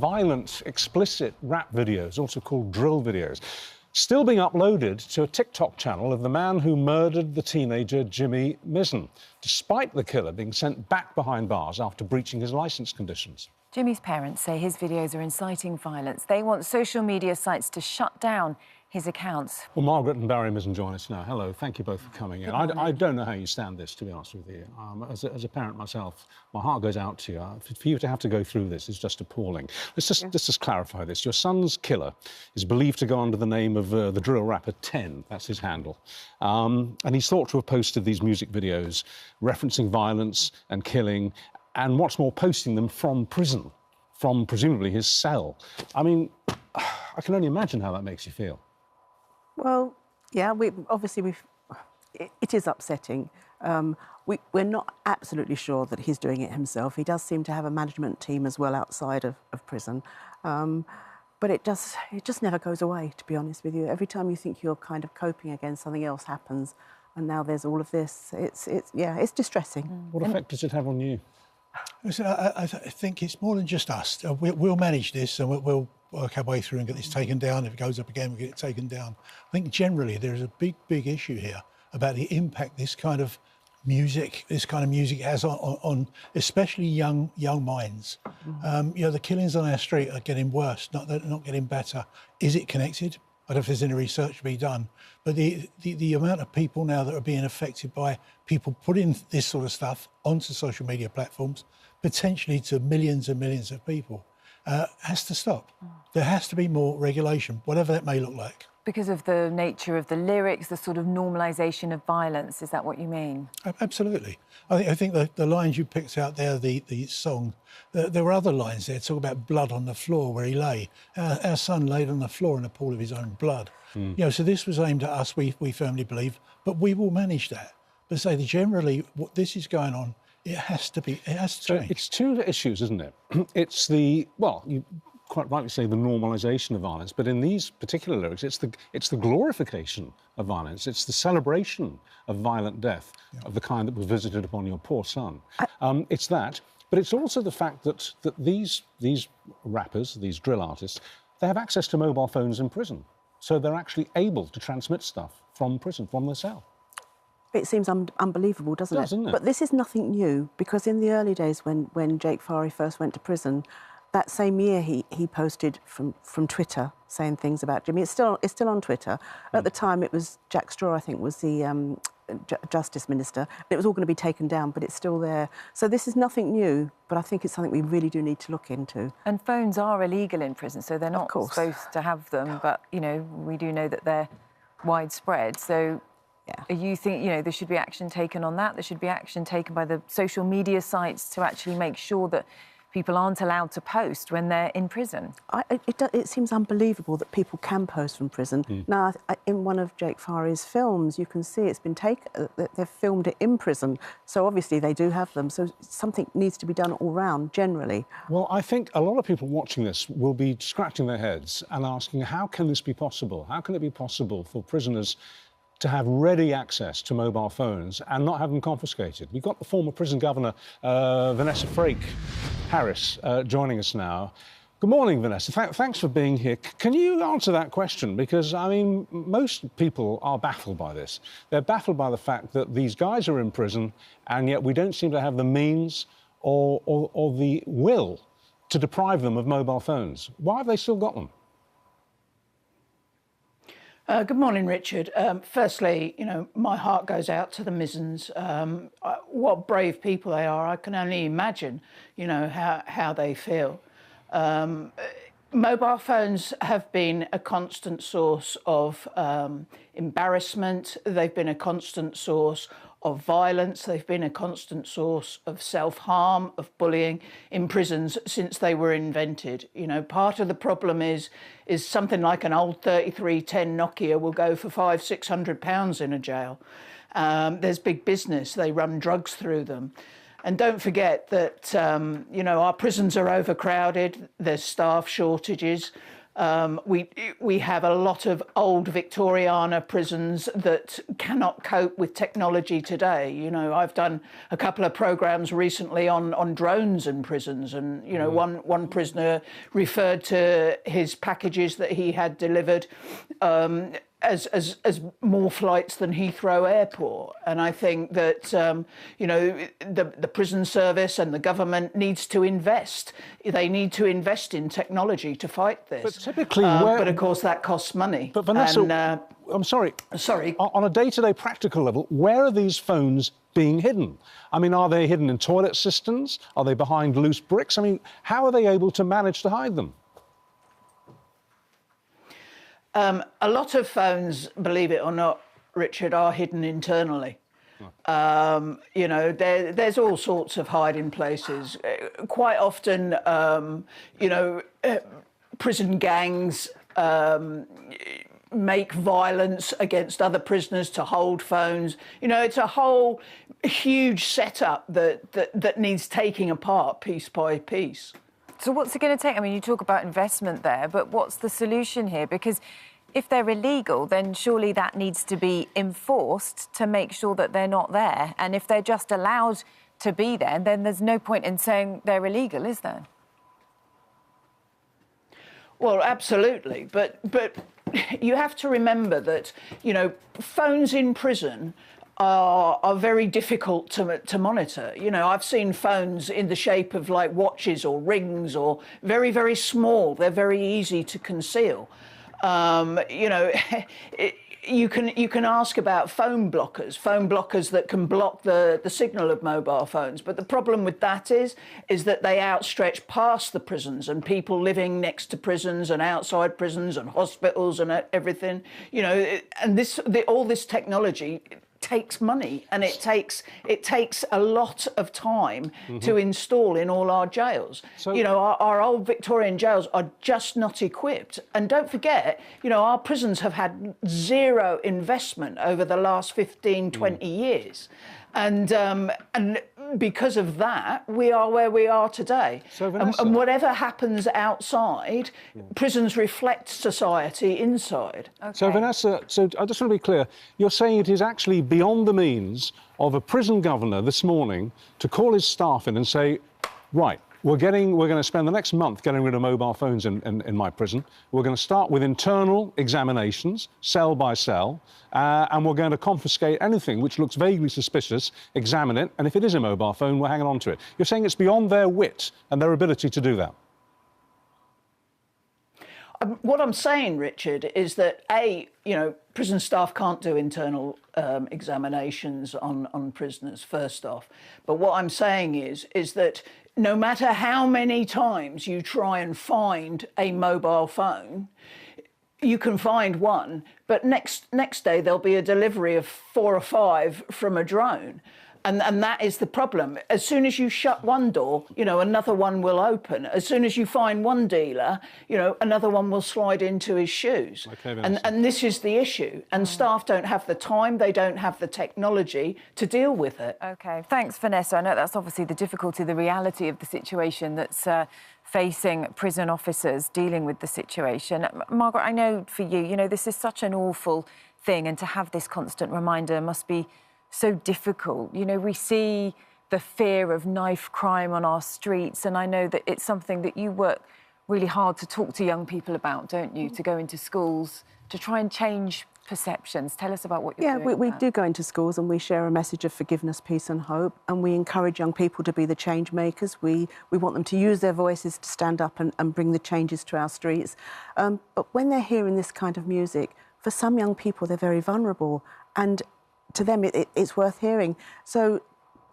violent, explicit rap videos, also called drill videos, still being uploaded to a TikTok channel of the man who murdered the teenager Jimmy Mizzen, despite the killer being sent back behind bars after breaching his licence conditions. Jimmy's parents say his videos are inciting violence. They want social media sites to shut down his accounts. Well, Margaret and Barry Mizzen join us now. Hello, thank you both for coming in. I don't know how you stand this, to be honest with you. As a parent myself, my heart goes out to you. For you to have to go through this is just appalling. Let's just clarify this. Your son's killer is believed to go under the name of the drill rapper 10. That's his handle. And he's thought to have posted these music videos referencing violence and killing, and what's more, posting them from prison, from presumably his cell. I mean, I can only imagine how that makes you feel. Well, yeah, it is upsetting. We're not absolutely sure that he's doing it himself. He does seem to have a management team as well outside of prison. But it just never goes away, to be honest with you. Every time you think you're kind of coping again, something else happens, and now there's all of this. It's distressing. What effect does it have on you? I think it's more than just us. We'll manage this, and we'll work our way through and get this taken down. If it goes up again, we'll get it taken down. I think generally there is a big issue here about the impact this kind of music has on especially young minds. You know, the killings on our street are getting worse, they're not getting better. Is it connected? I don't know if there's any research to be done, but the amount of people now that are being affected by people putting this sort of stuff onto social media platforms, potentially to millions and millions of people, has to stop. There has to be more regulation, whatever that may look like. Because of the nature of the lyrics, the sort of normalisation of violence, is that what you mean? Absolutely. I think the lines you picked out there, the song, there were other lines there talk about blood on the floor where he lay. Our son laid on the floor in a pool of his own blood. You know, so this was aimed at us, we firmly believe, but we will manage that. But say generally, what this is going on, it has to change. So it's two issues, isn't it? It's you quite rightly say the normalisation of violence, but in these particular lyrics, it's the glorification of violence. It's the celebration of violent death of the kind that was visited upon your poor son. It's that, but it's also the fact that these rappers, these drill artists, they have access to mobile phones in prison, so they're actually able to transmit stuff from prison, from their cell. It seems unbelievable, doesn't it? But this is nothing new, because in the early days when Jake Farry first went to prison, that same year he posted from Twitter saying things about Jimmy. It's still on Twitter. At the time it was Jack Straw, I think, was the Justice Minister. It was all going to be taken down, but it's still there. So this is nothing new, but I think it's something we really do need to look into. And phones are illegal in prison, so they're not supposed to have them, but, you know, we do know that they're widespread. So you think, you know, there should be action taken on that? There should be action taken by the social media sites to actually make sure that people aren't allowed to post when they're in prison? It seems unbelievable that people can post from prison. Now, in one of Jake Farry's films, you can see it's been taken, they've filmed it in prison, so obviously they do have them, so something needs to be done all round, generally. Well, I think a lot of people watching this will be scratching their heads and asking, how can this be possible? How can it be possible for prisoners to have ready access to mobile phones and not have them confiscated? We've got the former prison governor, Vanessa Frake-Harris, joining us now. Good morning, Vanessa. Thanks for being here. Can you answer that question? Because, I mean, most people are baffled by this. They're baffled by the fact that these guys are in prison and yet we don't seem to have the means or the will to deprive them of mobile phones. Why have they still got them? Good morning, Richard. Firstly, you know, my heart goes out to the Mizzens. What brave people they are. I can only imagine, you know, how they feel. Mobile phones have been a constant source of embarrassment. They've been a constant source of violence. They've been a constant source of self-harm, of bullying in prisons since they were invented. You know, part of the problem is something like an old 3310 Nokia will go for £500–600 in a jail. There's big business. They run drugs through them. And don't forget that, you know, our prisons are overcrowded. There's staff shortages. We have a lot of old Victoriana prisons that cannot cope with technology today. You know, I've done a couple of programmes recently on drones in prisons, and you know, one prisoner referred to his packages that he had delivered as more flights than Heathrow Airport. And I think that, you know, the prison service and the government needs to invest. They need to invest in technology to fight this. But typically, but of course, that costs money. But Vanessa, and, I'm sorry. Sorry. On a day-to-day practical level, where are these phones being hidden? I mean, are they hidden in toilet cisterns? Are they behind loose bricks? I mean, how are they able to manage to hide them? A lot of phones, believe it or not, Richard, are hidden internally. You know, there's all sorts of hiding places. Quite often, you know, prison gangs make violence against other prisoners to hold phones. You know, it's a whole huge setup that needs taking apart piece by piece. So what's it going to take? I mean, you talk about investment there, but what's the solution here? Because if they're illegal, then surely that needs to be enforced to make sure that they're not there. And if they're just allowed to be there, then there's no point in saying they're illegal, is there? Well, absolutely. But you have to remember that, you know, phones in prison are very difficult to monitor. You know, I've seen phones in the shape of like watches or rings, or very, very small. They're very easy to conceal. You know, you can ask about phone blockers that can block the signal of mobile phones. But the problem with that is that they outstretch past the prisons and people living next to prisons and outside prisons and hospitals and everything. You know, and all this technology takes money, and it takes a lot of time to install in all our jails. So, you know, our old Victorian jails are just not equipped. And don't forget, you know, our prisons have had zero investment over the last 15, 20 years. And because of that, we are where we are today. So, Vanessa, and whatever happens outside, prisons reflect society inside. Okay. So, Vanessa, I just want to be clear. You're saying it is actually beyond the means of a prison governor this morning to call his staff in and say, right, we're going to spend the next month getting rid of mobile phones in my prison. We're going to start with internal examinations, cell by cell, and we're going to confiscate anything which looks vaguely suspicious, examine it, and if it is a mobile phone, we're hanging on to it. You're saying it's beyond their wit and their ability to do that? What I'm saying, Richard, is that, you know, prison staff can't do internal examinations on prisoners, first off. But what I'm saying is that no matter how many times you try and find a mobile phone, you can find one, but next day there'll be a delivery of 4 or 5 from a drone. And that is the problem. As soon as you shut one door, you know, another one will open. As soon as you find one dealer, you know, another one will slide into his shoes. Okay, and this is the issue. And staff don't have the time, they don't have the technology to deal with it. OK, thanks, Vanessa. I know that's obviously the difficulty, the reality of the situation that's facing prison officers dealing with the situation. Margaret, I know for you, you know, this is such an awful thing, and to have this constant reminder must be so difficult. You know, we see the fear of knife crime on our streets, and I know that it's something that you work really hard to talk to young people about, don't you? To go into schools to try and change perceptions. Tell us about what you're doing. Yeah, we do go into schools and we share a message of forgiveness, peace and hope, and we encourage young people to be the change makers. We want them to use their voices to stand up and bring the changes to our streets. But when they're hearing this kind of music, for some young people, they're very vulnerable, and to them, it's worth hearing. So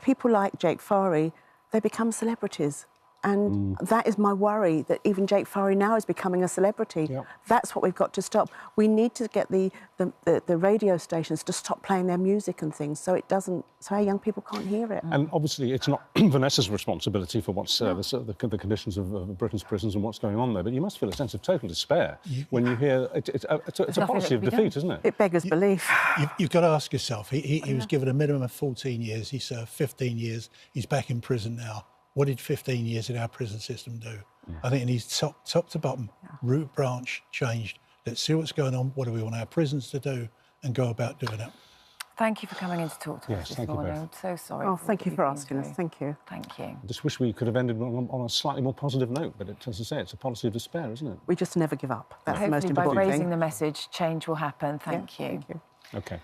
people like Jake Fari, they become celebrities. And that is my worry, that even Jake Fari now is becoming a celebrity. Yep. That's what we've got to stop. We need to get the radio stations to stop playing their music and things, so our young people can't hear it. And obviously, it's not Vanessa's responsibility for what's the conditions of Britain's prisons and what's going on there, but you must feel a sense of total despair when you hear it's a policy of defeat, isn't it? It beggars belief. You've got to ask yourself. He was given a minimum of 14 years. He served 15 years. He's back in prison now. What did 15 years in our prison system do? I think it needs top to bottom root branch changed. Let's see what's going on. What do we want our prisons to do, and go about doing it. Thank you for coming in to talk to us this morning. I'm so sorry. Oh, thank you for asking us. Thank you. Thank you. I just wish we could have ended on a slightly more positive note, but as I say, it's a policy of despair, isn't it? We just never give up. That's the most Hopefully important thing. by raising the message, change will happen. Thank you. Thank you. OK.